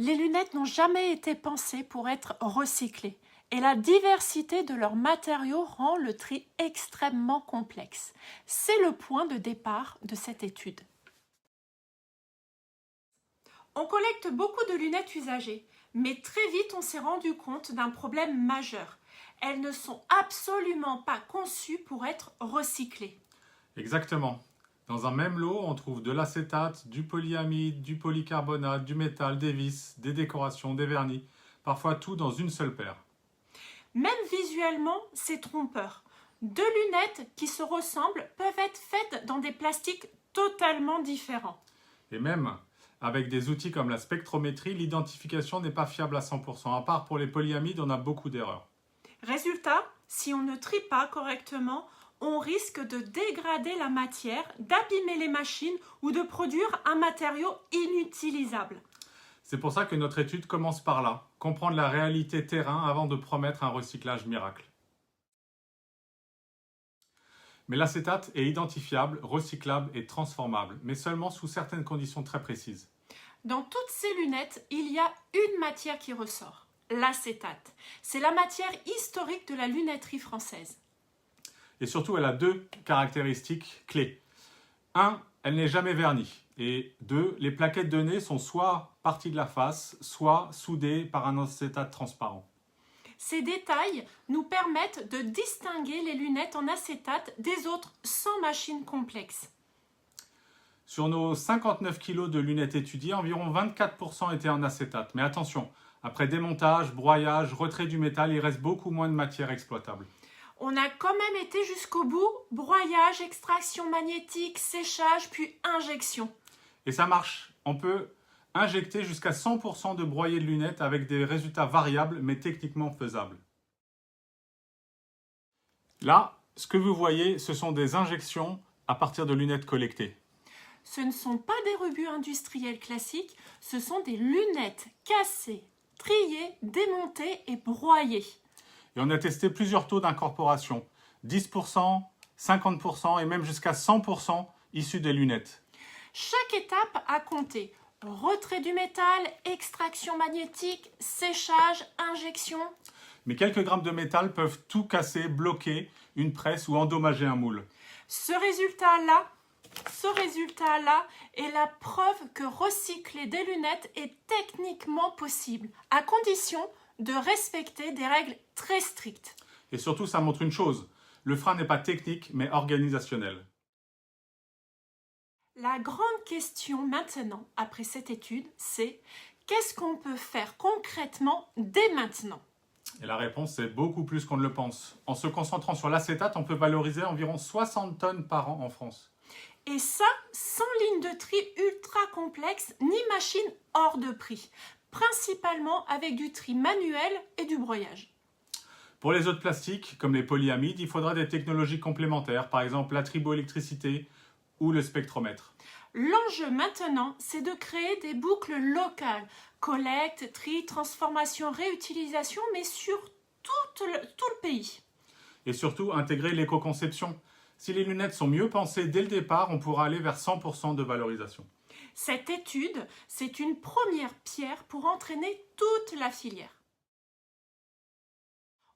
Les lunettes n'ont jamais été pensées pour être recyclées et la diversité de leurs matériaux rend le tri extrêmement complexe. C'est le point de départ de cette étude. On collecte beaucoup de lunettes usagées, mais très vite on s'est rendu compte d'un problème majeur. Elles ne sont absolument pas conçues pour être recyclées. Exactement. Dans un même lot, on trouve de l'acétate, du polyamide, du polycarbonate, du métal, des vis, des décorations, des vernis, parfois tout dans une seule paire. Même visuellement, c'est trompeur. Deux lunettes qui se ressemblent peuvent être faites dans des plastiques totalement différents. Et même, avec des outils comme la spectrométrie, l'identification n'est pas fiable à 100%. À part pour les polyamides, on a beaucoup d'erreurs. Résultat, si on ne trie pas correctement, on risque de dégrader la matière, d'abîmer les machines ou de produire un matériau inutilisable. C'est pour ça que notre étude commence par là, comprendre la réalité terrain avant de promettre un recyclage miracle. Mais l'acétate est identifiable, recyclable et transformable, mais seulement sous certaines conditions très précises. Dans toutes ces lunettes, il y a une matière qui ressort, l'acétate. C'est la matière historique de la lunetterie française. Et surtout, elle a deux caractéristiques clés. 1, elle n'est jamais vernie. Et 2, les plaquettes de nez sont soit parties de la face, soit soudées par un acétate transparent. Ces détails nous permettent de distinguer les lunettes en acétate des autres sans machine complexe. Sur nos 59 kg de lunettes étudiées, environ 24% étaient en acétate. Mais attention, après démontage, broyage, retrait du métal, il reste beaucoup moins de matière exploitable. On a quand même été jusqu'au bout, broyage, extraction magnétique, séchage, puis injection. Et ça marche, on peut injecter jusqu'à 100% de broyés de lunettes avec des résultats variables mais techniquement faisables. Là, ce que vous voyez, ce sont des injections à partir de lunettes collectées. Ce ne sont pas des rebuts industriels classiques, ce sont des lunettes cassées, triées, démontées et broyées. Et on a testé plusieurs taux d'incorporation, 10%, 50% et même jusqu'à 100% issus des lunettes. Chaque étape a compté. Retrait du métal, extraction magnétique, séchage, injection. Mais quelques grammes de métal peuvent tout casser, bloquer une presse ou endommager un moule. Ce résultat-là est la preuve que recycler des lunettes est techniquement possible, à condition de respecter des règles très strictes. Et surtout, ça montre une chose, le frein n'est pas technique, mais organisationnel. La grande question maintenant, après cette étude, c'est qu'est-ce qu'on peut faire concrètement dès maintenant ? Et la réponse, c'est beaucoup plus qu'on ne le pense. En se concentrant sur l'acétate, on peut valoriser environ 60 tonnes par an en France. Et ça, sans ligne de tri ultra complexe, ni machine hors de prix. Principalement avec du tri manuel et du broyage. Pour les autres plastiques, comme les polyamides, il faudra des technologies complémentaires, par exemple la triboélectricité ou le spectromètre. L'enjeu maintenant, c'est de créer des boucles locales, collecte, tri, transformation, réutilisation, mais sur tout le pays. Et surtout, intégrer l'éco-conception. Si les lunettes sont mieux pensées dès le départ, on pourra aller vers 100% de valorisation. Cette étude, c'est une première pierre pour entraîner toute la filière.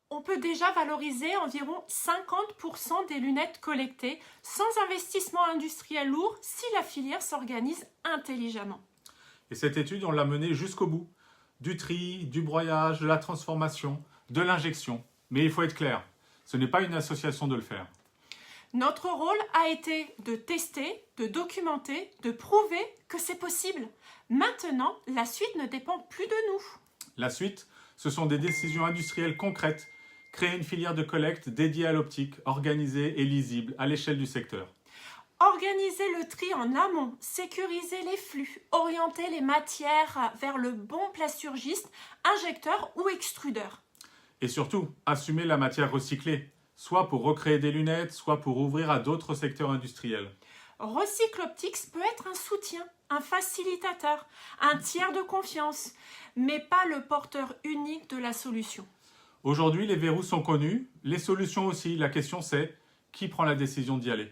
On peut déjà valoriser environ 50% des lunettes collectées sans investissement industriel lourd si la filière s'organise intelligemment. Et cette étude, on l'a menée jusqu'au bout. Du tri, du broyage, de la transformation, de l'injection. Mais il faut être clair, ce n'est pas une association de le faire. Notre rôle a été de tester, de documenter, de prouver que c'est possible. Maintenant, la suite ne dépend plus de nous. La suite, ce sont des décisions industrielles concrètes. Créer une filière de collecte dédiée à l'optique, organisée et lisible à l'échelle du secteur. Organiser le tri en amont, sécuriser les flux, orienter les matières vers le bon plasturgiste, injecteur ou extrudeur. Et surtout, assumer la matière recyclée, soit pour recréer des lunettes, soit pour ouvrir à d'autres secteurs industriels. Recycloptics peut être un soutien, un facilitateur, un tiers de confiance, mais pas le porteur unique de la solution. Aujourd'hui, les verrous sont connus, les solutions aussi. La question c'est, qui prend la décision d'y aller ?